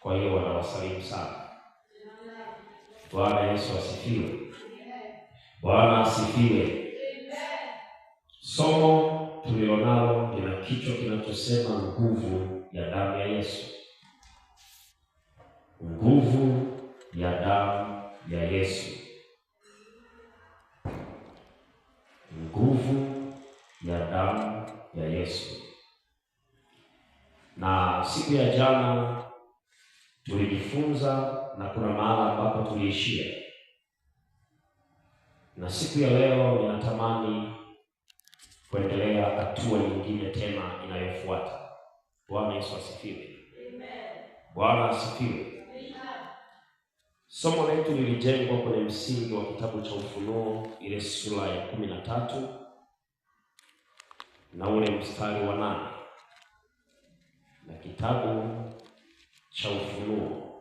Kwa hiyo wanawasalimu sana. Bwana Yesu asifiwe. Bwana asifiwe. Somo tulilonalo lina kichwa kinachosema nguvu ya damu ya Yesu. Nguvu ya damu ya Yesu. Nguvu ya damu ya Yesu. Na siku ya jana tulijifunza na kuna mahala ambapo tuliishia. Na siku ya leo ninatamani kuendelea hatua nyingine tena inayofuata. Bwana Yesu asifiwe. Amen. Bwana asifiwe. Amen. Somo letu lilijengwa kwenye msingi wa kitabu cha Ufunuo, ile sura ya 13 na ule mstari wa 8. Na kitabu cha Ufunuo,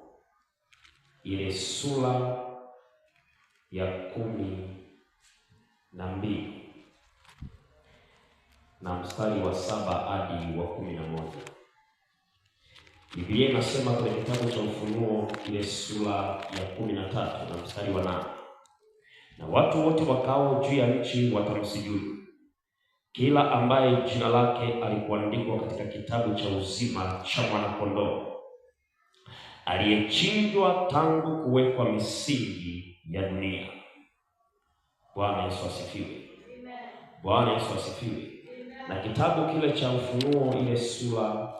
ile sura ya 12 na mstari wa 7 hadi wa 11. Biblia inasema kwenye kitabu cha Ufunuo, ile sura ya 13 na mstari wa 8, na watu wote wakao juu ya nchi watamsujudu, kila ambaye jina lake alikuandikwa katika kitabu cha uzima cha Mwana-Kondoo, aliyechinjwa tangu kuwekwa misingi ya dunia. Bwana Yesu asifiwe. Bwana Yesu asifiwe. Na kitabu kile cha Ufunuo, ile sura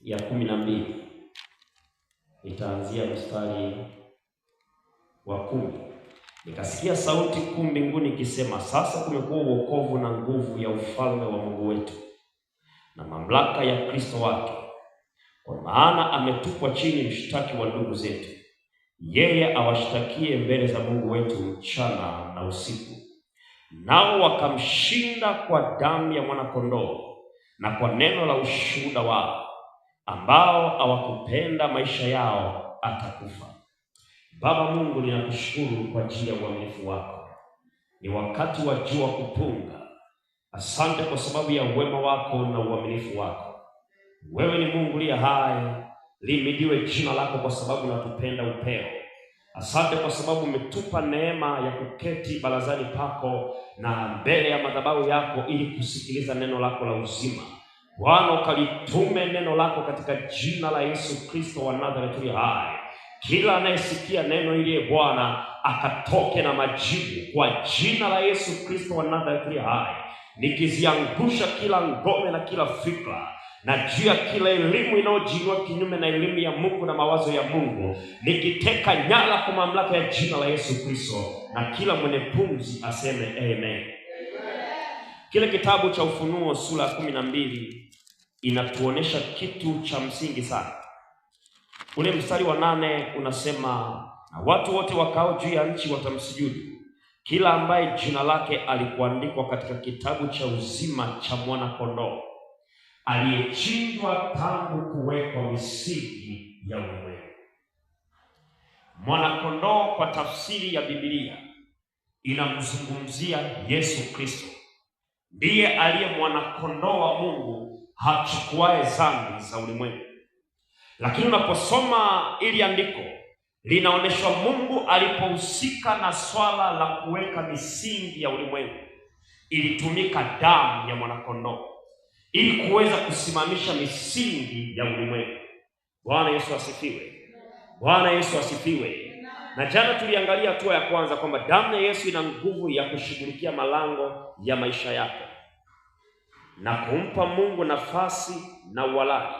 ya 12, itaanzia mstari wa 10. Nikasikia sauti kuu mbinguni ikisema, sasa kumekuwa wokovu na nguvu ya ufalme wa Mungu wetu na mamlaka ya Kristo wake, kwa maana ametupwa chini mshtaki wa ndugu zetu, yeye awashtakie mbele za Mungu wetu mchana na usiku. Nao wakamshinda kwa damu ya Mwana-Kondoo na kwa neno la ushuhuda wao, ambao hawakupenda maisha yao hata kufa. Baba Mungu, ninakushukuru kwa ajili ya uaminifu wako. Ni wakati wa jua kupunga. Asante kwa sababu ya wema wako na uaminifu wako. Wewe ni Mungu liye hai. Lihimidiwe jina lako kwa sababu unatupenda upeo. Asante kwa sababu umetupa neema ya kuketi barazani pako na mbele ya madhabahu yako ili kusikiliza neno lako la uzima. Bwana, ukalitume neno lako katika jina la Yesu Kristo wa Nazareti aliye hai. Kila anayesikia neno hili Bwana akatoke na majibu kwa jina la Yesu Kristo wa Nazareti aliye hai. Nikiziangusha kila ngome na kila fikra na juu ya kila elimu inayojiinua kinyume na elimu ya Mungu na mawazo ya Mungu, nikiteka nyara kwa mamlaka ya jina la Yesu Kristo, na kila mwenye pumzi aseme amen. Kile kitabu cha Ufunuo sura ya 12 inatuonesha kitu cha msingi sana. Ule mstari wa 8 unasema, na watu wote wakao juu ya nchi watamsujudu, kila ambaye jina lake alikuandikwa katika kitabu cha uzima cha Mwana-Kondoo, aliyechinjwa tangu kuwekwa misingi ya ulimwengu. Mwana-Kondoo kwa tafsiri ya Biblia inamzungumzia Yesu Kristo. Ndiye aliye Mwana-Kondoo wa Mungu hachukuaye dhambi za ulimwengu. Lakini unaposoma ili andiko, linaonyeshwa Mungu alipohusika na swala la kuweka misingi ya ulimwengu, ilitumika damu ya Mwana-Kondoo ili kuweza kusimamisha misingi ya ulimwengu. Bwana Yesu asifiwe. Bwana Yesu asifiwe. Na jana tuliangalia hatua ya kwanza kwamba damu ya Yesu ina nguvu ya kushughulikia malango ya maisha yako na kumpa Mungu nafasi na uhalali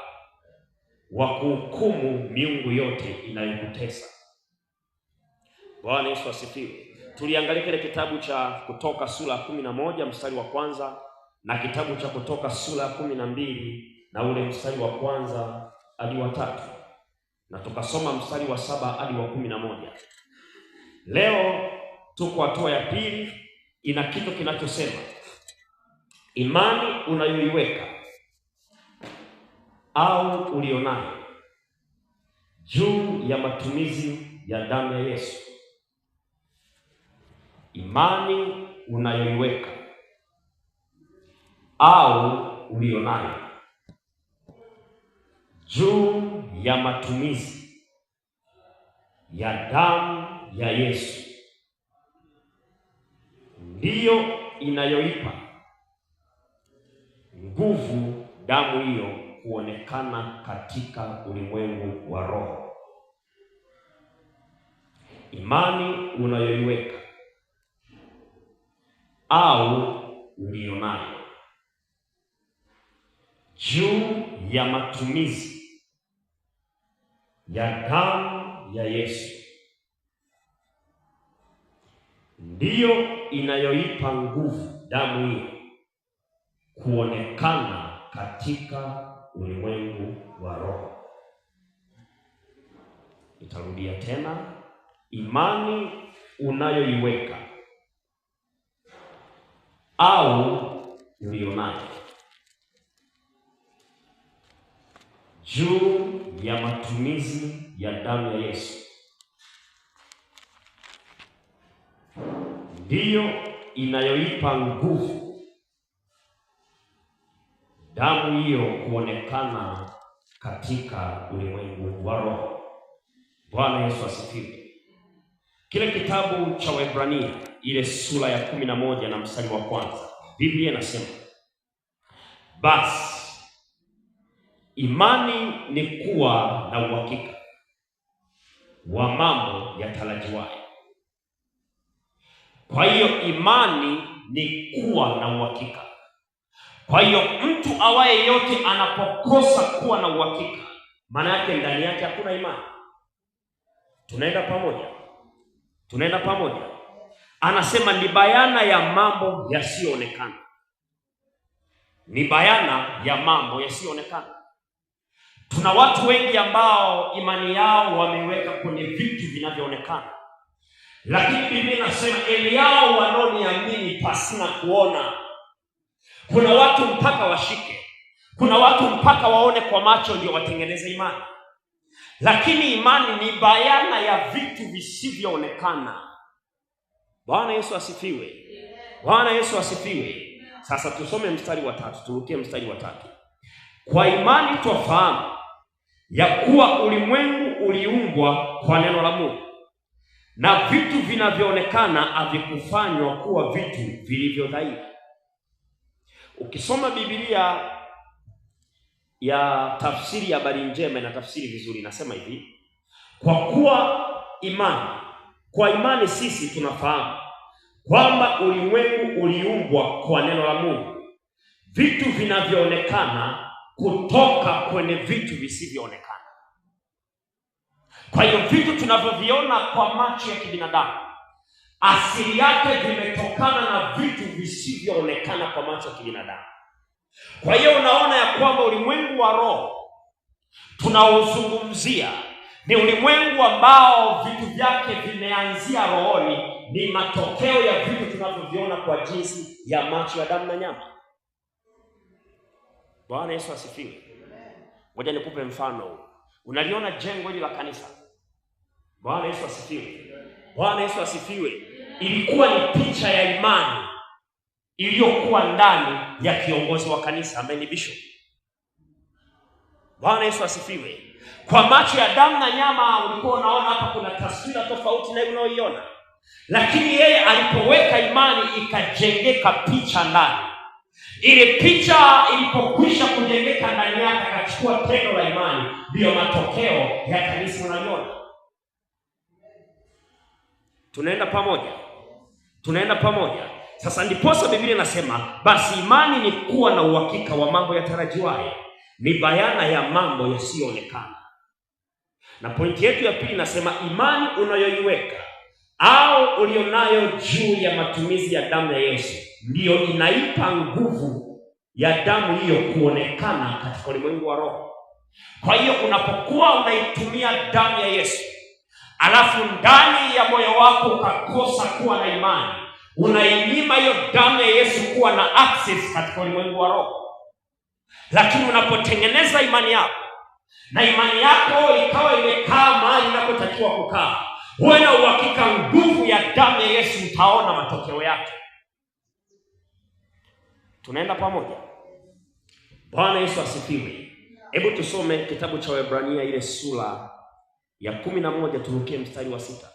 wa kuhukumu miungu yote inayokutesa. Bwana Yesu asifiwe. Tuliangalia kile kitabu cha Kutoka sura ya 11 mstari wa 1 na kitabu cha Kutoka sura ya 12 na ule mstari wa 1 hadi wa 3, na tukasoma mstari wa 7 hadi wa 11. Leo tuko hatua ya pili, ina kitu kinachosema imani unayoiweka au ulionayo juu ya matumizi ya damu ya Yesu. Imani unayoiweka au ulionayo juu ya matumizi ya damu ya Yesu ndiyo inayoipa nguvu damu hiyo kuonekana katika ulimwengu wa roho. Imani unayoiweka au ulionayo juu ya matumizi ya damu ya Yesu ndiyo inayoipa nguvu damu hiyo kuonekana katika ulimwengu wa roho. Nitarudia tena, imani unayoiweka au ulionayo juu ya matumizi ya damu ya Yesu ndiyo inayoipa nguvu damu hiyo kuonekana katika ulimwengu wa roho. Bwana Yesu asifiwe. Kile kitabu cha Waebrania ile sura ya 11 na mstari wa 1, Biblia inasema, basi imani ni kuwa na uhakika wa mambo yatarajiwayo. Kwa hiyo imani ni kuwa na uhakika. Kwa hiyo mtu awaye yote anapokosa kuwa na uhakika, maana yake ndani yake hakuna imani. Tunaenda pamoja. Anasema ni bayana ya mambo yasiyoonekana. Ni bayana ya mambo yasiyoonekana. Tuna watu wengi ambao imani yao wameweka kwenye vitu vinavyoonekana. Lakini Biblia inasema eli yao wanaoniamini pasina kuona. Kuna watu mpaka washike. Kuna watu mpaka waone kwa macho ndio watengeneze imani. Lakini imani ni bayana ya vitu visivyoonekana. Bwana Yesu asifiwe. Bwana Yesu asifiwe. Sasa tusome mstari wa 3. Turukie mstari wa 3. Kwa imani twafahamu ya kuwa ulimwengu uliumbwa kwa neno la Mungu, na vitu vinavyoonekana havikufanywa kuwa vitu vilivyo dhahiri. Ukisoma Biblia ya tafsiri ya habari njema na tafsiri vizuri, nasema hivi: kwa imani sisi tunafahamu kwamba ulimwengu uliumbwa kwa neno la Mungu, vitu vinavyoonekana kutoka kwenye vitu visivyoonekana. Kwa hiyo vitu tunavyoviona kwa macho ya kibinadamu asili yake vimetokana na vitu visivyoonekana kwa macho ya kibinadamu. Kwa hiyo unaona ya kwamba ulimwengu wa roho tunaozungumzia ni ulimwengu ambao vitu vyake vimeanzia rohoni, ni matokeo ya vitu tunavyoviona kwa jinsi ya macho ya damu na nyama. Bwana Yesu asifiwe. Ngoja nikupe mfano. Unaliona jengo hili la kanisa? Bwana Yesu asifiwe. Bwana Yesu asifiwe. Ilikuwa ni picha ya imani iliyokuwa ndani ya kiongozi wa kanisa ambaye ni bishop. Bwana Yesu asifiwe. Kwa macho ya damu na nyama ulikuwa unaona hapa kuna taswira tofauti na unaoiona. Lakini yeye alipoweka imani ikajengeka picha ndani. Ile picha ilipokwisha kujengeka ndani yake, akachukua tendo la imani, ndio matokeo ya kanisa unaliona. Tunaenda pamoja. Sasa ndiposa Biblia inasema basi imani ni kuwa na uhakika wa mambo yatarajiwayo, ni bayana ya mambo yasiyoonekana. Na pointi yetu ya pili inasema imani unayoiweka au ulionayo juu ya matumizi ya damu ya Yesu ndiyo inaipa nguvu ya damu hiyo kuonekana katika ulimwengu wa roho. Kwa hiyo unapokuwa unaitumia damu ya Yesu, alafu ndani ya moyo wako ukakosa kuwa na imani, unainyima hiyo damu ya Yesu kuwa na access katika ulimwengu wa roho. Lakini unapotengeneza imani yako na imani yako ikawa imekaa mahali inapotakiwa kukaa, uwe na uhakika nguvu ya damu ya Yesu utaona matokeo yake. Tunaenda pamoja. Bwana Yesu asifiwe. Hebu tusome kitabu cha Waebrania ile sura ya 11, turukie mstari wa 6.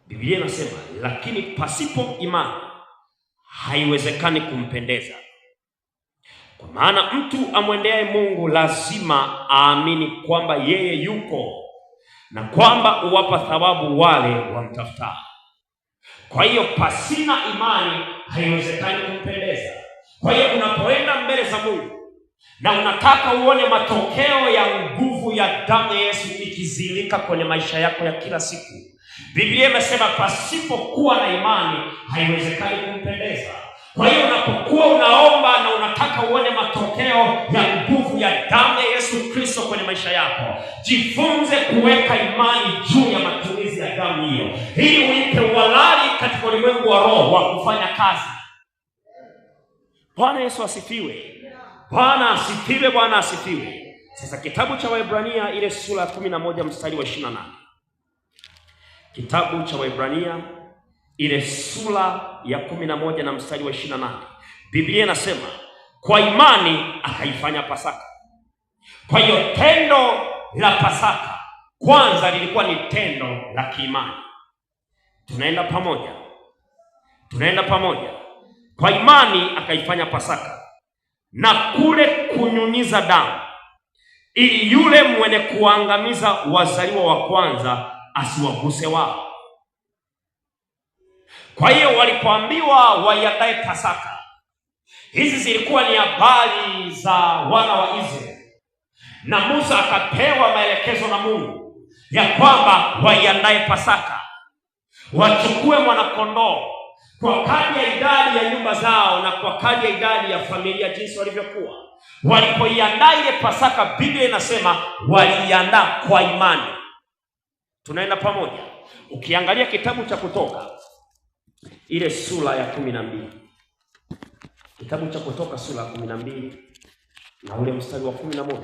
Biblia inasema, lakini pasipo imani haiwezekani kumpendeza. Kwa maana mtu amwendeaye Mungu lazima aamini kwamba yeye yuko na kwamba uwapa thawabu wale wamtafutao. Kwa hiyo pasina imani haiwezekani kumpendeza. Kwa hiyo unapoenda mbele za Mungu na unataka uone matokeo ya nguvu ya damu ya Yesu ikizilika kwenye maisha yako ya kila siku, Biblia imesema pasipokuwa na imani haiwezekani kumpendeza. Kwa hiyo unapokuwa unaomba na unataka uone matokeo ya nguvu ya damu ya Yesu Kristo kwenye maisha yako, jifunze kuweka imani juu ya matumizi ya damu hiyo, ili uipe uhalali katika ulimwengu wa roho wa kufanya kazi. Bwana Yesu asifiwe. Bwana asifiwe. Bwana asifiwe. Sasa kitabu cha Waebrania ile sura ya 11 mstari wa 28. Kitabu cha Waebrania ile sura ya 11 na mstari wa 28. Biblia inasema, kwa imani akaifanya Pasaka. Kwa hiyo tendo la Pasaka kwanza lilikuwa ni tendo la kiimani. Tunaenda pamoja. Tunaenda pamoja. Kwa imani akaifanya Pasaka na kule kunyunyiza damu, ili yule mwenye kuangamiza wazaliwa wa kwanza asiwaguse wao. Kwa hiyo walipoambiwa waiandae Pasaka, hizi zilikuwa ni habari za wana wa Israeli, na Musa akapewa maelekezo na Mungu ya kwamba waiandae Pasaka, wachukue mwanakondoo kwa kadri ya idadi ya nyumba zao na kwa kadri ya idadi ya familia jinsi walivyokuwa. Walipoiandaa ile Pasaka, Biblia inasema waliiandaa kwa imani. Tunaenda pamoja. Ukiangalia kitabu cha Kutoka ile sura ya 12. Kitabu cha Kutoka sura ya 12 na ule mstari wa 11.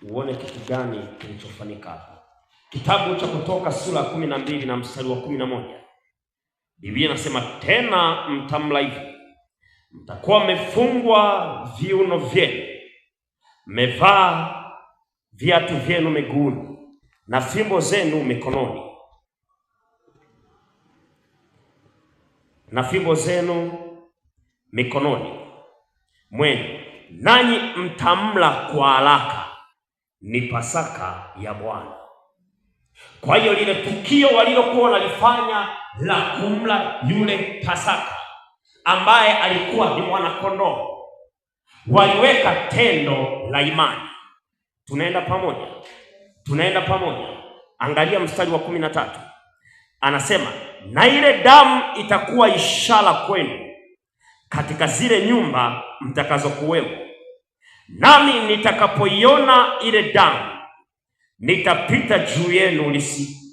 Uone kitu gani kilichofanyika hapa. Kitabu cha Kutoka sura ya 12 na mstari wa 11. Biblia inasema, tena mtamla hivi: mtakuwa mmefungwa viuno vyenu, mmevaa viatu vyenu miguuni na fimbo zenu mikononi, na fimbo zenu mikononi mwenu, nanyi mtamla kwa haraka, ni Pasaka ya Bwana. Kwa hiyo lile tukio walilokuwa wanalifanya la kumla yule Pasaka ambaye alikuwa ni mwanakondoo, waliweka tendo la imani. Tunaenda pamoja. Tunaenda pamoja. Angalia mstari wa 13. Anasema, na ile damu itakuwa ishara kwenu katika zile nyumba mtakazokuwemo, nami nitakapoiona ile damu nitapita juu yenu,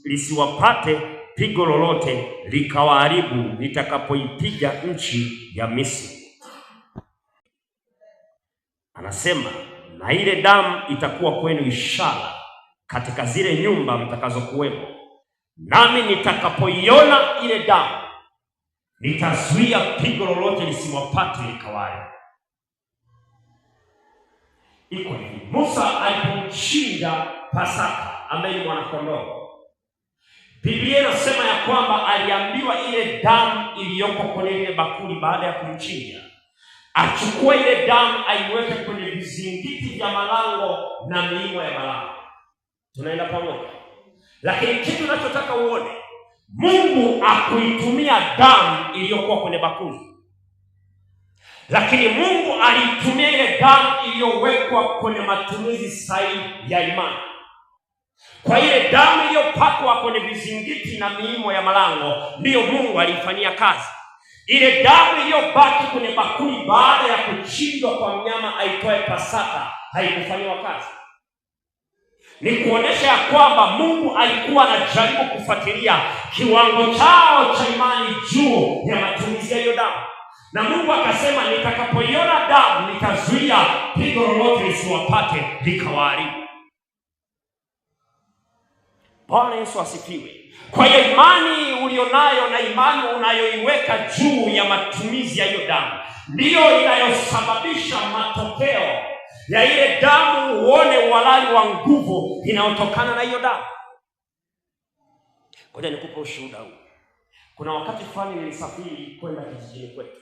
lisiwapate pigo lolote likawaharibu nitakapoipiga nchi ya Misri. Anasema, na ile damu itakuwa kwenu ishara katika zile nyumba mtakazokuwemo, nami nitakapoiona ile damu nitazuia pigo lolote lisiwapate likawaharibu. Iko hivi, Musa alipomchinja Pasaka ambaye ni mwanakondoo, Biblia inasema ya kwamba aliambiwa ile damu iliyoko kwenye ile bakuli baada ya kumchinja, achukue ile damu aiweke kwenye vizingiti vya malango na miimo ya malango. Tunaenda pamoja. Lakini kitu ninachotaka uone, Mungu akuitumia damu iliyokuwa kwenye bakuli, lakini Mungu aliitumia ile damu iliyowekwa kwenye matumizi sahihi ya imani. Kwa ile damu iliyopakwa kwenye vizingiti na miimo ya malango ndiyo Mungu alifanyia kazi. Ile damu iliyobaki kwenye bakuli baada ya kuchinjwa kwa mnyama aitwaye Pasaka haikufanywa kazi. Ni kuonesha ya kwamba Mungu alikuwa anajaribu kufuatilia kiwango chao cha imani juu ya matumizi ya hiyo damu. Na Mungu akasema, nitakapoiona damu nitazuia pigo lolote lisiwapate likawaharibu. Bwana Yesu asifiwe. Kwa hiyo imani ulionayo na imani unayoiweka juu ya matumizi ya hiyo damu ndiyo inayosababisha matokeo ya ile damu uone uhalali wa nguvu inayotokana na hiyo damu. Ngoja nikupe ushuhuda huu. Kuna wakati fulani nilisafiri kwenda kijijini kwetu.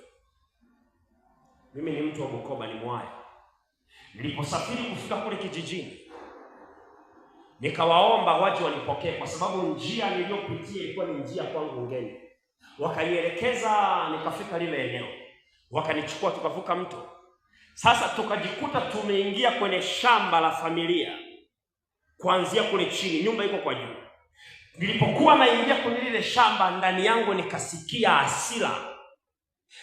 Mimi ni mtu wa Bukoba, ni Mwaya. Niliposafiri kufika kule kijijini, nikawaomba waje wanipokee kwa sababu njia niliyopitia ilikuwa ni njia kwangu ngeni. Wakanielekeza, nikafika lile eneo. Wakanichukua tukavuka mto. Sasa tukajikuta tumeingia kwenye shamba la familia. Kuanzia kule chini, nyumba iko kwa juu. Nilipokuwa naingia kwenye lile shamba, ndani yangu nikasikia hasira.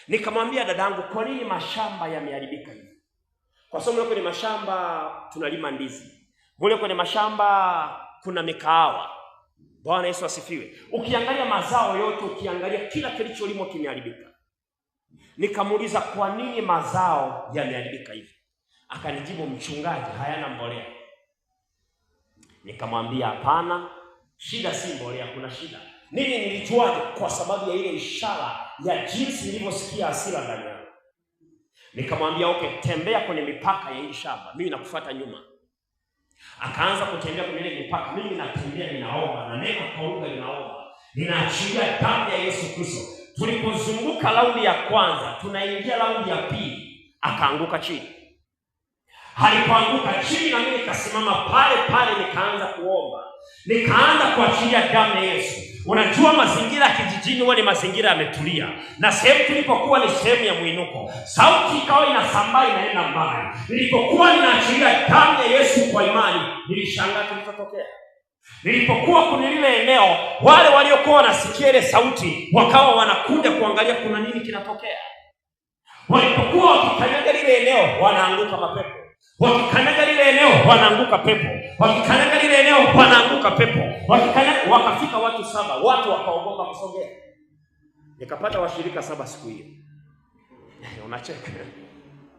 Nikamwambia dadangu, kwa nini mashamba yameharibika hivi? Kwa sababu kwenye mashamba tunalima ndizi. Mule kwenye mashamba kuna mikahawa. Bwana Yesu asifiwe. Ukiangalia mazao yote, ukiangalia kila kilicholimwa kimeharibika. Nikamuuliza kwa nini mazao yameharibika hivi? Akanijibu, mchungaji, hayana mbolea. Nikamwambia hapana, shida si mbolea, kuna shida. Nini nilijuaje? Kwa sababu ya ile ishara ya jinsi nilivyosikia hasira ndani yangu. Nikamwambia okay, tembea kwenye mipaka ya hii shamba, mimi nakufuata nyuma. Akaanza kutembea kwenye ile mipaka, mimi natembea ninaomba, na neno kwa lugha ninaomba. Ninaachilia damu ya Yesu Kristo. Tulipozunguka raundi ya kwanza, tunaingia raundi ya pili, akaanguka chini. Alipoanguka chini na mimi nikasimama pale pale, nikaanza kuomba. Nikaanza kuachilia damu ya Yesu. Unajua mazingira ya kijijini huwa ni mazingira yametulia. Na sehemu tulipokuwa ni sehemu ya mwinuko. Sauti ikawa inasambaa inaenda mbali. Nilipokuwa ninaachilia damu ya Yesu kwa imani, nilishangaa kilichotokea. Nilipokuwa kwenye lile eneo, wale waliokuwa wanasikia ile sauti wakawa wanakuja kuangalia kuna nini kinatokea. Walipokuwa wakikanyaga lile eneo, wanaanguka mapepo. Wakikanyaga lile eneo, wanaanguka pepo. Wakikanyaga lile eneo, wanaanguka pepo. Wakikanyaga, wakafika watu 7, watu wakaogopa kusogea. Nikapata washirika 7 siku hiyo. Unacheka.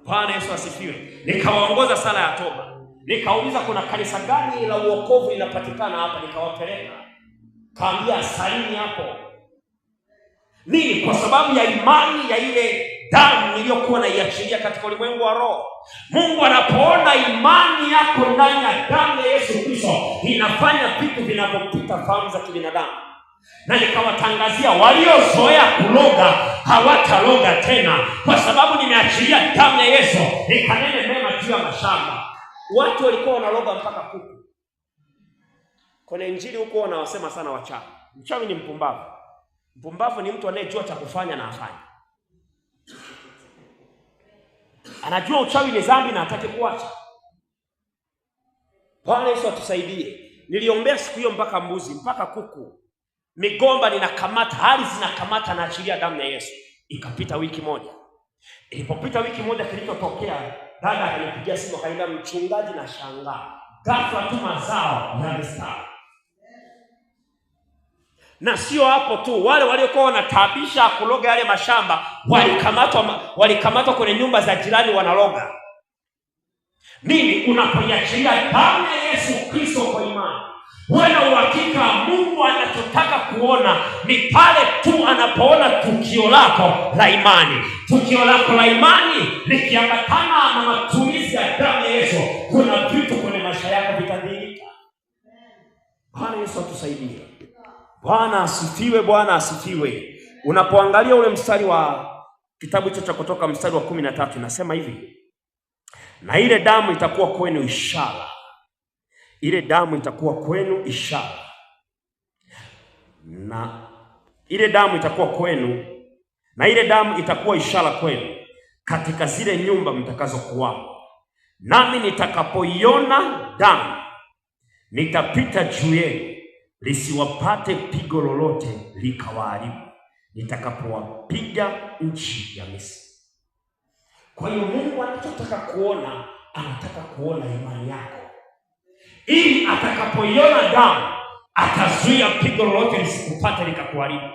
Bwana Yesu asifiwe. Nikawaongoza sala ya toba. Nikauliza kuna kanisa gani la uokovu linapatikana hapa, nikawapeleka. Kaambia salini hapo. Nini? Kwa sababu ya imani ya ile damu niliyokuwa naiachilia katika ulimwengu wa roho. Mungu anapoona imani yako ndani ya damu ya Yesu Kristo, inafanya vitu vinavyopita fahamu za kibinadamu. Na nikawatangazia waliozoea kuloga hawataloga tena, kwa sababu nimeachilia damu ya Yesu ikanene mema juu ya mashamba. Watu walikuwa wanaloga mpaka kuku. Kwenye Injili huko wanawasema sana wachawi. Mchawi ni mpumbavu. Mpumbavu ni mtu anayejua cha kufanya na afanye. Anajua uchawi ni dhambi na hataki kuacha. Bwana Yesu atusaidie. Niliombea siku hiyo mpaka mbuzi, mpaka kuku. Migomba ninakamata, hali zinakamata, na achilia damu ya Yesu. Ikapita wiki moja. Ilipopita wiki moja, kilichotokea, dada akanipigia simu akaniambia, mchungaji, na shangaa, ghafla tu mazao yamestawi. Na sio hapo tu, wale waliokuwa wanatabisha kuloga yale mashamba walikamatwa kwenye nyumba za jirani wanaloga. Nini? Unapoiachilia damu ya Yesu Kristo kwa imani, wewe na uhakika Mungu anachotaka kuona ni pale tu anapoona tukio lako la imani. Tukio lako la imani likiambatana na matumizi ya damu ya Yesu, kuna vitu kwenye maisha yako vitadhihirika. Bwana Yesu atusaidie. Bwana asifiwe, Bwana asifiwe. Unapoangalia ule mstari wa kitabu cha Kutoka mstari wa 13, inasema hivi: na ile damu itakuwa kwenu ishara. Ile damu itakuwa kwenu ishara. Na ile damu itakuwa kwenu, na ile damu itakuwa ishara kwenu katika zile nyumba mtakazokuwamo. Nami nitakapoiona damu, nitapita juu yenu, lisiwapate pigo lolote likawaharibu, nitakapowapiga nchi ya Misri. Kwa hiyo Mungu anachotaka kuona, anataka kuona imani yako, ili atakapoiona damu atazuia pigo lolote lisikupate likakuharibu.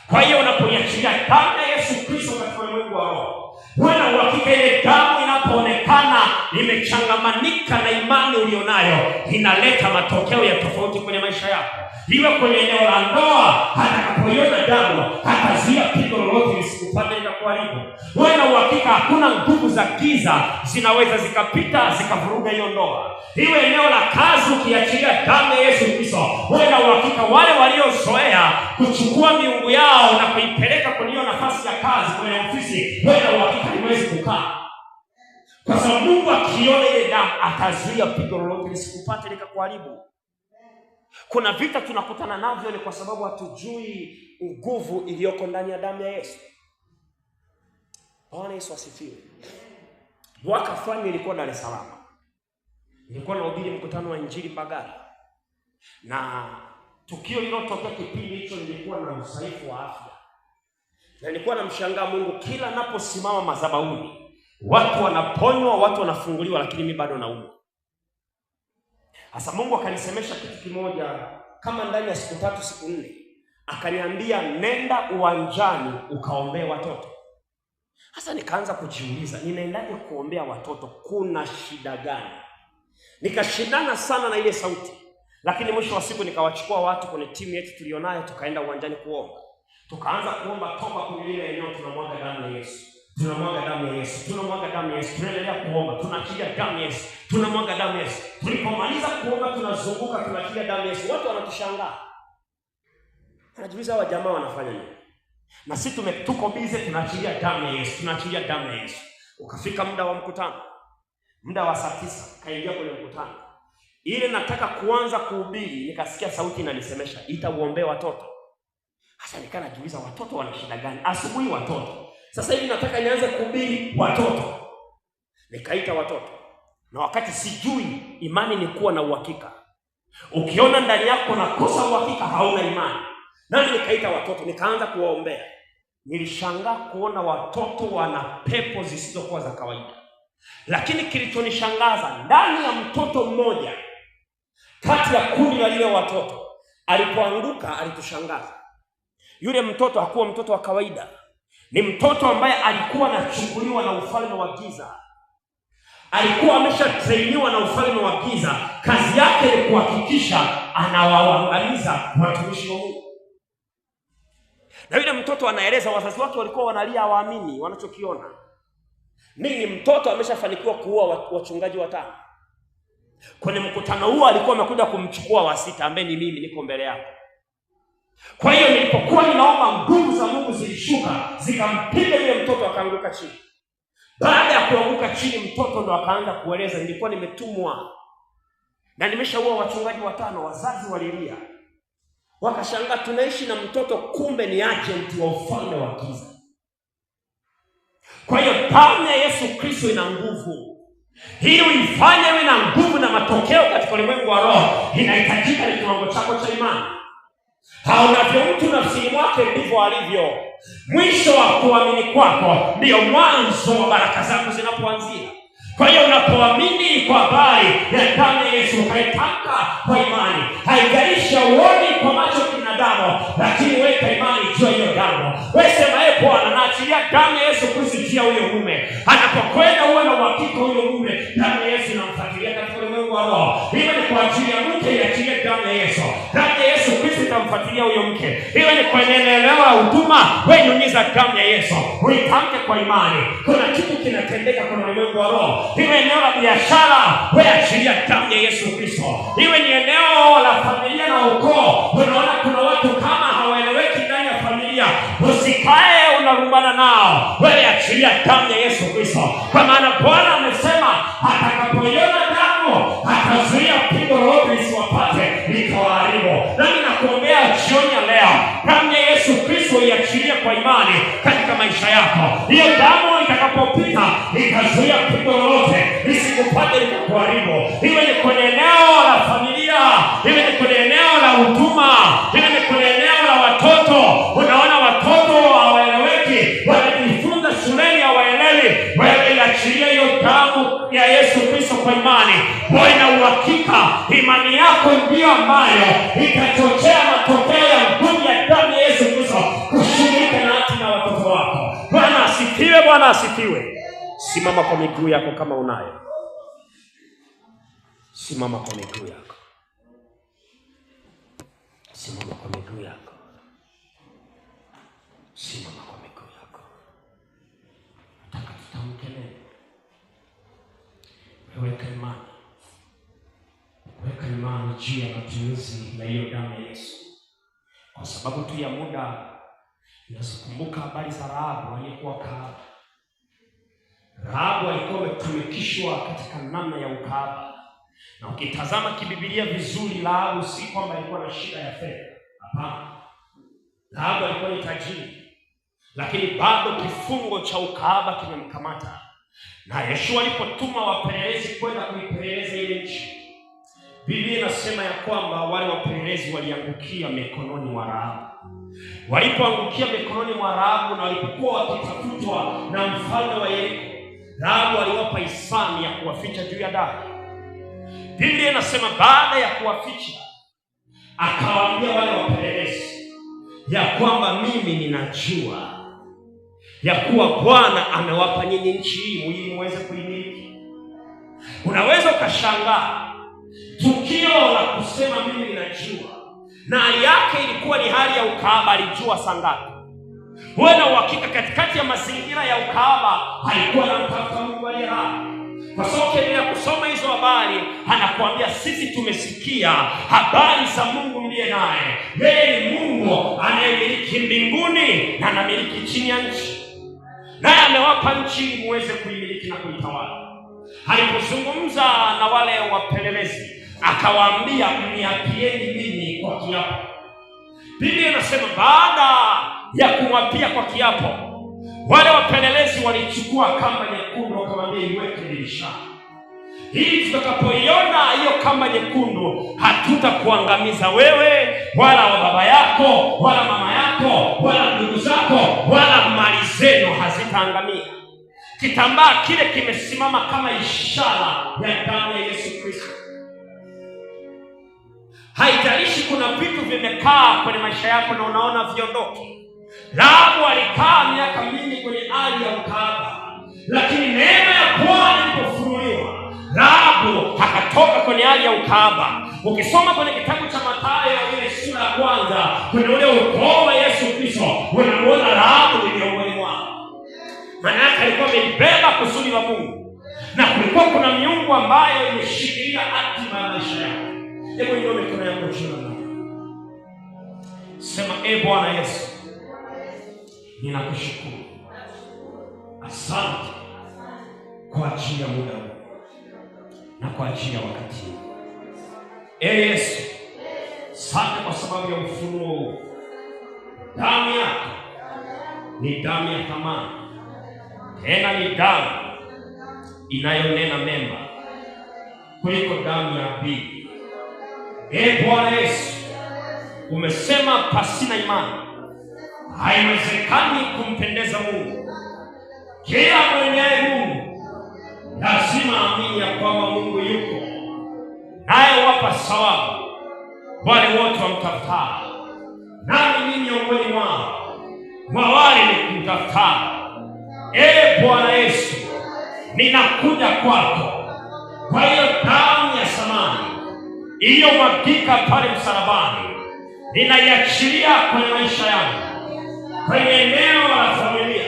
Kwa hiyo unapoiachilia damu ya Yesu Kristo katika ulimwengu wa roho, wewe uhakika ile damu inapoonekana imechangamanika na imani ulionayo inaleta matokeo ya tofauti kwenye maisha yako. Iwe kwenye eneo la ndoa, atakapoiona damu atazuia pigo lolote lisikupate na kuharibu. Wewe na uhakika hakuna nguvu za giza zinaweza zikapita zikavuruga hiyo ndoa. Iwe eneo la kazi, ukiachilia damu ya Yesu Kristo, wewe na uhakika wale waliozoea kuchukua miungu yao na kuipeleka kwenye hiyo nafasi ya kazi, kwenye ofisi, wewe na uhakika haiwezi kukaa. Kwa sababu Mungu akiona ile damu atazuia pigo lolote lisikupate likakuharibu. Kuna vita tunakutana navyo ni kwa sababu hatujui nguvu iliyoko ndani ya damu ya Yesu. Bwana Yesu asifiwe. Mwaka fulani nilikuwa Dar es Salaam. Nilikuwa nahubiri mkutano wa Injili Mbagala. Na tukio lililotokea kipindi hicho nilikuwa na udhaifu wa afya. Na nilikuwa namshangaa Mungu, kila naposimama madhabahuni watu wanaponywa, watu wanafunguliwa, lakini mimi bado naumwa. Sasa Mungu akanisemesha kitu kimoja kama ndani ya siku 3 siku 4. Akaniambia nenda uwanjani ukaombee watoto. Sasa nikaanza kujiuliza, ninaendaje kuombea watoto? Kuna shida gani? Nikashindana sana na ile sauti. Lakini mwisho wa siku nikawachukua watu kwenye timu yetu tulionayo, tukaenda uwanjani kuomba. Tukaanza kuomba toba kwenye ile eneo, tunamwaga damu ya Yesu. Tunamwaga damu ya Yesu. Tunamwaga damu ya Yesu. Tunaendelea kuomba, tunaachilia damu ya Yesu. Tunamwaga damu ya Yesu. Tulipomaliza kuomba tunazunguka, tunaachilia damu ya Yesu. Watu wanatushangaa. Wanajiuliza hawa jamaa wanafanya nini? Na sisi tuko bize, tunaachilia damu ya Yesu. Tunaachilia damu ya Yesu. Ukafika muda wa mkutano. Muda wa saa 9 kaingia kwenye mkutano. Ile nataka kuanza kuhubiri, nikasikia sauti inanisemesha, "Ita watoto." Sasa nikanajiuliza watoto wana shida gani? Asubuhi watoto. Sasa hivi nataka nianze kuhubiri watoto. Nikaita watoto. Na wakati sijui imani ni kuwa na uhakika. Ukiona ndani yako nakosa uhakika, hauna imani. Nami nikaita watoto, nikaanza kuwaombea. Nilishangaa kuona watoto wana pepo zisizokuwa za kawaida. Lakini kilichonishangaza, ndani ya mtoto mmoja kati ya kundi la wale watoto, alipoanguka alitushangaza. Yule mtoto hakuwa mtoto wa kawaida. Ni mtoto ambaye alikuwa anachukuliwa na ufalme wa giza. Alikuwa ameshatrainiwa na ufalme wa giza. Kazi yake ni kuhakikisha anawaangamiza watumishi wa Mungu. Na yule mtoto anaeleza wazazi wake walikuwa wanalia, hawaamini wanachokiona. Nini? Mtoto ameshafanikiwa kuua wachungaji 5. Kwenye mkutano huo alikuwa amekuja kumchukua wa 6 ambaye ni mimi, niko mbele yako. Kwa hiyo nilipokuwa ninaomba, nguvu za Mungu zilishuka zikampiga yule mtoto, akaanguka chini. Baada ya kuanguka chini, mtoto ndo akaanza kueleza, nilikuwa nimetumwa na nimeshaua wachungaji 5. Wazazi walilia, wakashangaa, tunaishi na mtoto, kumbe ni agent wa ufalme wa giza. Kwa hiyo damu ya Yesu Kristo ina nguvu. Hii uifanye iwe na nguvu na matokeo katika ulimwengu wa roho. Inahitajika ni kiwango chako cha imani. Haunavyo mtu nafsini mwake ndivyo alivyo. Mwisho wa kuamini kwako ndio mwanzo wa baraka zako zinapoanzia. Kwa hiyo unapoamini kwa habari ya damu ya Yesu, ukaitamka kwa imani, haijalishi uone kwa macho binadamu, lakini weka imani juu ya hiyo damu. Wewe sema, "Ee Bwana, naachilia damu ya Yesu Kristo juu ya huyo mume." Anapokwenda uwe na uhakika huyo mume, damu ya Yesu inamfuatilia katika ulimwengu wa roho. Iwe ni kwa ajili ya mke, iachilie damu ya Yesu. Damu ya Yesu Kristo itamfuatilia huyo mke. Iwe ni kwenye eneo la huduma, wewe nyunyiza damu ya Yesu. Uitamke kwa imani. Kuna kitu kinatendeka kwenye ulimwengu wa roho. Iwe eneo la biashara, wewe achilia damu ya Yesu Kristo. Iwe ni eneo la familia na ukoo, unaona kuna watu kama hawaeleweki ndani ya familia, usikae unarumbana nao, wewe achilia damu ya Yesu Kristo. Kwa maana Bwana amesema atakapoiona damu atazuia pigo lolote lisiwapate likawaharibu. Nami nakuombea jioni ya leo, damu ya Yesu Kristo iachilie kwa imani katika maisha yako. Hiyo damu itakapopita itazuia pigo lolote lisikupate likakuharibu. Iwe ni kwenye eneo la familia, iwe ni kwenye eneo la huduma, iwe ni kwenye eneo la watoto. Unaona watoto hawaeleweki, wanajifunza shuleni hawaelewi, wewe iachilie hiyo damu ya Yesu Kristo kwa imani. Wewe na uhakika imani yako ndiyo ambayo itachochea matokeo ya nguvu ya damu ya Yesu Kristo kushughulika na hatima ya watoto wako. Bwana asifiwe, Bwana asifiwe. Simama kwa miguu yako kama unayo. Simama kwa miguu yako. Simama kwa miguu yako. Simama kwa miguu yako. Nataka tutamke neno. Weka imani. Weka imani juu ya matumizi ya hiyo damu ya Yesu. Kwa sababu tu ya muda, ninakumbuka habari za Rahabu aliyekuwa kahaba. Rahabu alikuwa ametumikishwa katika namna ya ukahaba. Na ukitazama kibibilia vizuri, Rahabu si kwamba alikuwa na shida ya fedha. Hapana. Rahabu alikuwa ni tajiri. Lakini bado kifungo cha ukahaba kimemkamata. Na Yeshua alipotuma wapelelezi kwenda kuipeleleza ile nchi, Biblia inasema ya kwamba wale wapelelezi waliangukia mikononi mwa Rahabu. Walipoangukia mikononi mwa Rahabu na walipokuwa wakitafutwa na mfalme wa Yeriko, Rahabu aliwapa hisani ya kuwaficha juu ya dari. Biblia inasema baada ya kuwaficha, akawaambia wale wapelelezi ya kwamba mimi ninajua ya kuwa Bwana amewapa nyinyi nchi hii ili muweze kuimiliki. Unaweza ukashangaa tukio la kusema mimi ninajua, na hali yake ilikuwa ni hali ya ukahaba. Alijua sangapi? Wewe na uhakika katikati ya mazingira ya ukahaba alikuwa anamtafuta Mungu aliye hai. Kwa sababu ukiendelea kusoma hizo habari, anakuambia sisi tumesikia habari za Mungu mliye naye. Yeye ni Mungu anayemiliki mbinguni na anamiliki chini ya nchi. Naye amewapa nchi muweze kuimiliki na kuitawala. Alipozungumza na wale wapelelezi, akawaambia mniapieni mimi kwa kiapo. Biblia inasema baada ya kumwapia kwa kiapo, wale wapelelezi walichukua kamba nyekundu wakamwambia iweke dirishani, ili tutakapoiona hiyo kamba nyekundu hatutakuangamiza wewe wala wa baba yako wala mama yako wala ndugu zako wala mali zenu hazitaangamia. Kitambaa kile kimesimama kama ishara ya damu ya Yesu Kristo. Haijalishi kuna vitu vimekaa kwenye maisha yako na unaona viondoke. Rahabu alikaa miaka mingi kwenye hali ya ukahaba, lakini neema ya Bwana ilipofunuliwa, Rahabu akatoka kwenye hali ya ukahaba. Ukisoma kwenye kitabu cha Mathayo ile sura ya kwanza, kwenye ule ukoo wa Yesu Kristo, unamuona Rahabu ni miongoni mwao. Maana yake alikuwa amebeba kusudi la Mungu, na kulikuwa kuna miungu ambayo imeshikilia hatima ya maisha yake. Hebu ndio mikono yako chini. Sema, Bwana Yesu, ninakushukuru. Asante kwa ajili ya muda huu na kwa ajili ya wakati huu. Yesu, asante kwa sababu ya ufunuo huu. Damu yako ni damu ya thamani, tena ni damu inayonena mema kuliko damu ya Abeli. Bwana Yesu, umesema pasina imani haiwezekani kumpendeza Mungu. Kila mwenye Mungu lazima amini ya kwamba Mungu yuko, naye wapa sawabu wale wote wamtafutao. Nami ni miongoni mwa wale kumtafutao. Bwana Yesu, ninakuja kwako kwa hiyo damu ya thamani iliyomwagika pale msalabani. Ninaiachilia kwenye maisha yangu, kwenye eneo la familia,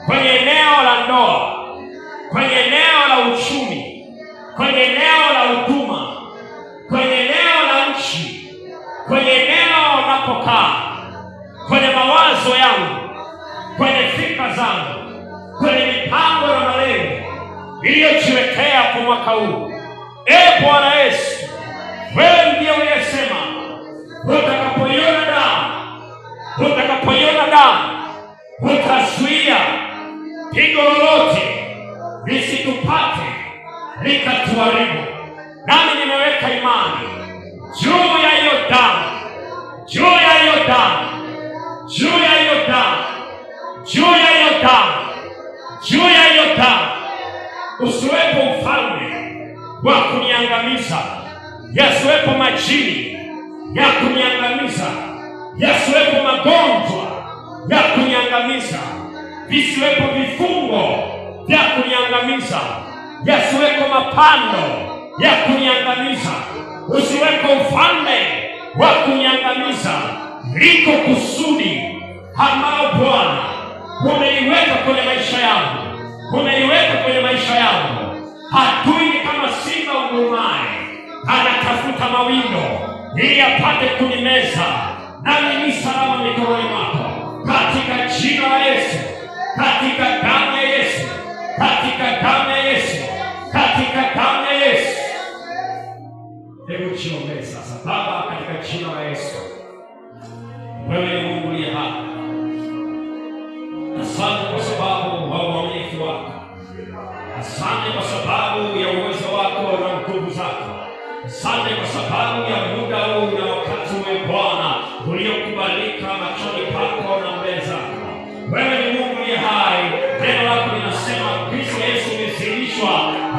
kwenye eneo la ndoa, kwenye eneo la uchumi, kwenye eneo la huduma, kwenye eneo la nchi, kwenye eneo napokaa, kwenye mawazo yangu, kwenye fikra zangu, kwenye mipango na malengo iliyojiwekea kwa mwaka huu. Bwana Yesu, wewe ndiye uliyesema utakapoiona damu utazuia pigo lolote lisitupate likatuharibu. Nami nimeweka imani juu ya hiyo damu, juu ya hiyo damu, juu ya hiyo damu, juu ya hiyo damu, juu ya hiyo damu. Usiwepo mfalme wa kuniangamiza, yasiwepo majini ya kuniangamiza, yasiwepo magonjwa ya kuniangamiza, visiwepo vifungo vya kuniangamiza, yasiwepo mapando ya kuniangamiza, usiweko ufalme wa kuniangamiza. Liko kusudi ambao Bwana umeiweka kwenye maisha yangu, umeiweka kwenye maisha yangu. Adui ni kama simba ungurumaye, anatafuta mawindo ili apate kunimeza, nami ni salama mikononi mwako, katika jina la Yesu, katika damu ya Yesu, katika damu ya Yesu, katika damu ya Yesu. Hebu jiombee sasa. Baba, katika jina la Yesu, wewe ni Mungu aliye hai. Asante kwa sababu wa uaminifu wako, asante kwa sababu ya uwezo wako na nguvu zako, asante kwa sababu ya muda huu na wakati wewe Bwana uliokubalika machoni pako na mbele zako. Wewe ni Mungu aliye hai. Neno lako linasema Kristo Yesu umezidishwa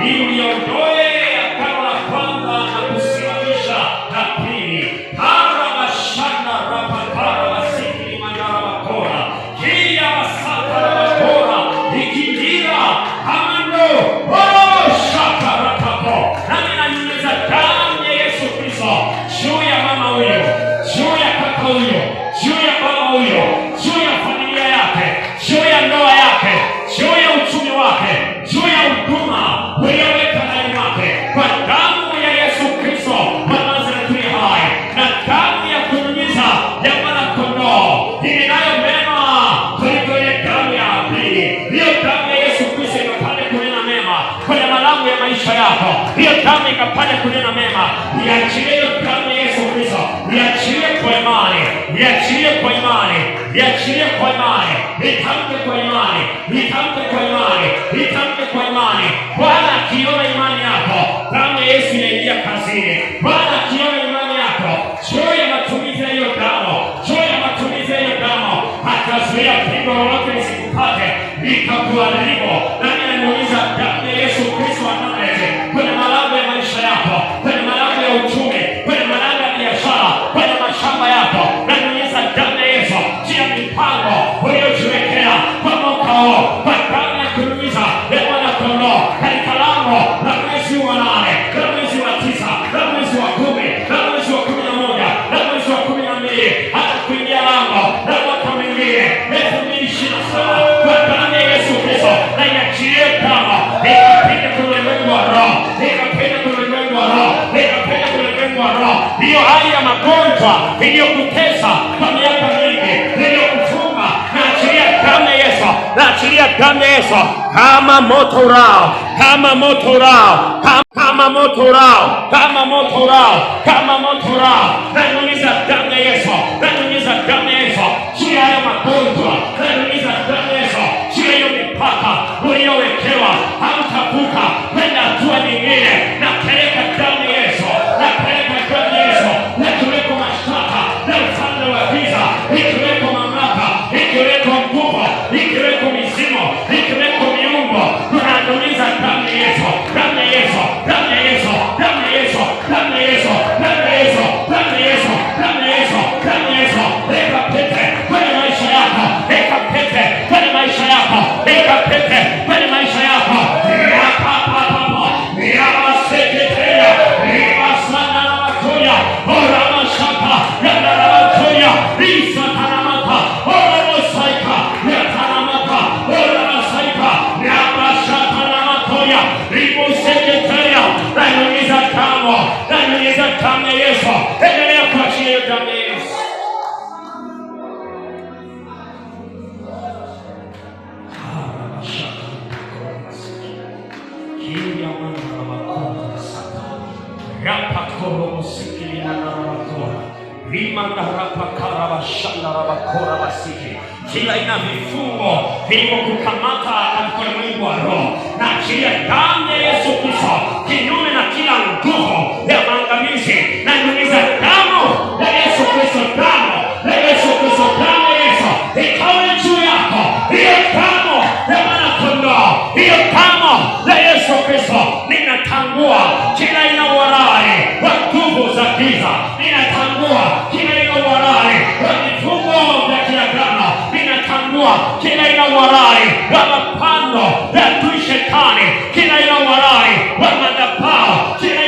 ili uliondoe agano la kwanza na kusimamisha la pili. Hara mashana rapapara wasikili mandara makora kia wasaka na makora ikindira amando shaka ratapo. Nami nanyunyiza damu ya Yesu Kristo juu ya mama huyo, juu ya kaka huyo, juu ya baba huyo, juu ya familia yake, juu ya ndoa yake, juu ya uchumi wake, juu ya huduma uliyoweka ndani mwake, kwa damu ya Yesu Kristo wa Nazareti hai, na damu ya kunyunyiza ya mwana-kondoo inayo mema kuliko ile damu ya Abeli. Hiyo damu ya Yesu Kristo ikapate kunena mema kwenye malango ya maisha yako. Hiyo damu ikapate kunena mema. Iachilie hiyo damu ya Yesu Kristo, iachilie kwa imani, iachilie kwa imani, iachilie kwa imani, itamke kwa imani, itamke kwa imani, itamke kwa imani. Bwana akiona imani yako, damu ya Yesu inaingia kazini. Bwana akiona imani yako juu ya matumizi ya hiyo damu, juu ya matumizi ya hiyo damu, atazuia pigo lolote lisikupate likakuharibu. Nani anamuuliza damu ya Yesu Kristo wa Nazareti kwenye malango ya maisha yako, kwenye malango ya uchumi, kwenye malango ya biashara, kwenye mashamba yako. Namuuliza damu ya Yesu juu ya mipango uliojiwekea kwa mwaka huu, kwa damu ya kunyunyiza ya mwana-kondoo katika lango la mwezi wa 8, la mwezi wa 9, la mwezi wa 10, la mwezi wa 11, la mwezi wa 12, hata kuingia lango la mwaka mwingine 2027, kwa damu ya Yesu Kristo. Na iachilie damu ikapita kwenye ulimwengu wa roho, ikapita kwenye ulimwengu wa roho, ikapita kwenye ulimwengu wa roho. Hiyo hali ya magonjwa iliyokutesa kwa miaka mingi, iliyokufunga, naachilia damu ya Yesu, naachilia damu ya Yesu kama moto urao, kama moto urao, kama moto urao, kama moto urao, kama moto urao. Nanyunyiza damu ya Yesu, nanyunyiza damu ya Yesu juu ya hayo magonjwa, nanyunyiza damu ya Yesu juu ya hiyo mipaka uliyowekewa, hautavuka kwenda hatua nyingine. Napeleka damu ya Yesu, napeleka damu ya Yesu, nakiweko mashtaka na ufalme wa giza, ikiweko mamlaka, ikiweko nguvu, ikiweko mizimu, ikiweko miungu. Tunanyunyiza damu ya Yesu, damu ya Yesu, damu ya Yesu, damu ya Yesu, damu ya Yesu, damu ya Yesu, damu ya Yesu, damu ya Yesu, damu ya Yesu. Ikapite kwenye maisha yako, ikapite kwenye maisha yako, ikapite kwenye maisha yako. Yabaseketea, ibasana na makoya, ora mashaka, yadara makoya, isatanamata, ora mosaika, yatanamata, ora mosaika, yabashaka na makoya, ibuseketea. Nanyunyiza damu, nanyunyiza damu ya Yesu. Endelea kuachilia damu ya Yesu. Kila ina vifungo vilivyokukamata katika ulimwengu wa roho, na achilia damu ya Yesu Kristo kinyume na kila nguvu ya maangamizi. Nanyunyiza damu ya Yesu Kristo, damu ya Yesu Kristo, damu ya Yesu ikawe juu yako. Hiyo damu ya mwana-kondoo, hiyo damu ya Yesu Kristo. Ninatangua kila ina uhalali wa nguvu za giza, ninatangua kila ina uhalali wa vifungo vya kiagano, ninatangua kila ina uhalali wa mapando ya adui Shetani, kila ina uhalali wa madhabahu, kila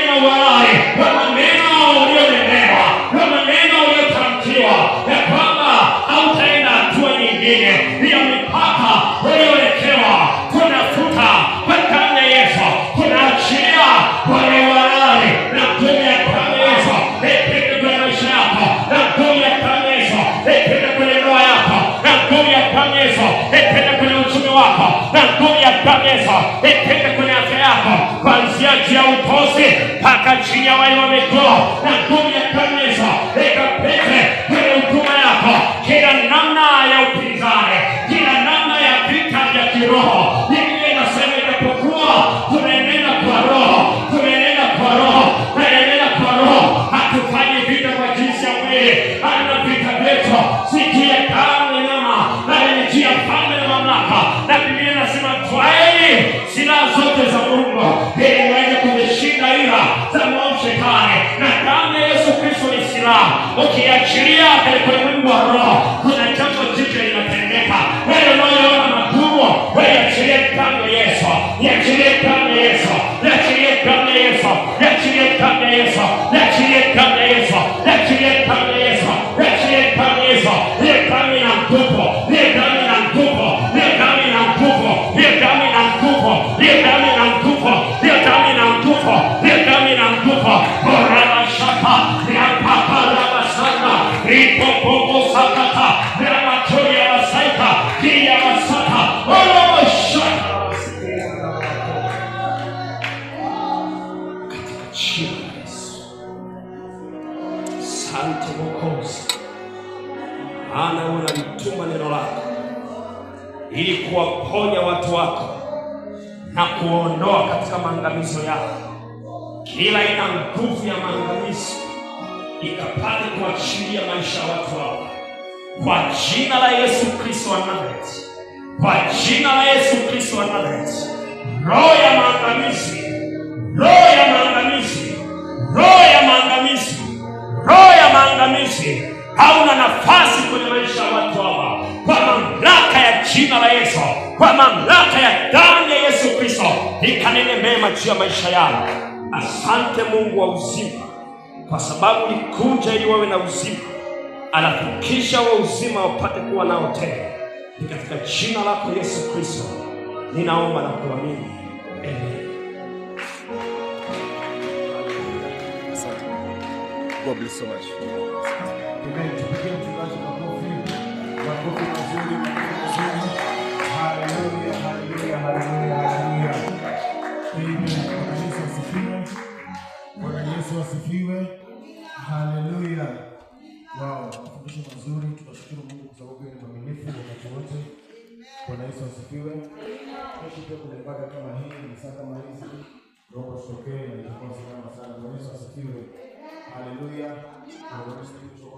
damu ya Yesu ipite kwenye afya yako, kuanzia juu ya utosi mpaka chini ya waini wa miguu, na nguvu ya damu ya Yesu ikapite kwenye huduma yako. Kila namna ya upinzani, kila namna ya vita vya kiroho, Biblia inasema ijapokuwa tunaenenda kwa roho, tunaenenda kwa roho, tunaenenda kwa roho, hatufanyi vita kwa jinsi ya mwili, ana vita vyetu si juu ya damu na nyama, bali ni juu ya falme na mamlaka. Na Biblia inasema twaeni silaha zote za Mungu ili muweze kuzishinda ila za mwovu Shetani, na damu ya Yesu Kristo ni silaha. Ukiachilia katika ulimwengu wa roho, kuna jambo jipya linatendeka. Wewe unayoona magumu, wewe achilie damu ya Yesu, achilie damu ya Yesu, achilie damu ya Yesu, achilie damu ya Yesu, achilie damu ya Yesu, achilie damu ya Yesu, achilie damu ya Yesu. Ile damu ina nguvu, ile damu ina nguvu, ile damu ina nguvu, ile damu ina nguvu, ile damu ina nguvu, ile damu ina nguvu, ile damu ina nguvu. Bora shaka ya papa la sana ripo popo sakata ya matoya wasaika kia wasaka olo shaka katika jina la Yesu. Asante Mwokozi, maana unalituma neno lako ili kuwaponya watu wako na kuondoa katika maangamizo yao. Kila ina nguvu ya maangamizi ikapate kuachilia maisha ya watu wao kwa jina la Yesu Kristo wa Nazareti, kwa jina la Yesu Kristo wa Nazareti. Roho ya maangamizi, roho ya maangamizi, roho ya maangamizi, roho ya maangamizi hauna nafasi kwenye maisha ya watu hawa, kwa mamlaka ya jina la Yesu, kwa mamlaka ya damu ya Yesu Kristo, ikanene mema juu ya maisha yao. Asante Mungu wa uzima, kwa sababu ulikuja ili wawe na uzima, alafu kisha wa uzima wapate kuwa nao tena. Ni katika jina lako Yesu Kristo ninaomba na kuamini. Amen. God bless so much. Amen. Tupigie mchungaji makofi mazuri, mazuri. Haleluya, haleluya, haleluya, haleluya. Amen. Bwana Yesu asifiwe. Bwana Yesu asifiwe. Haleluya. Wow, mafundisho mazuri. Tunashukuru Mungu kwa sababu yeye ni mwaminifu wakati wote. Bwana Yesu asifiwe. Kesho pia kuna ibada kama hii, misa kama hizi. Roho sitokee na itakuwa salama sana. Bwana Yesu asifiwe. Haleluya. Bwana Yesu asifiwe.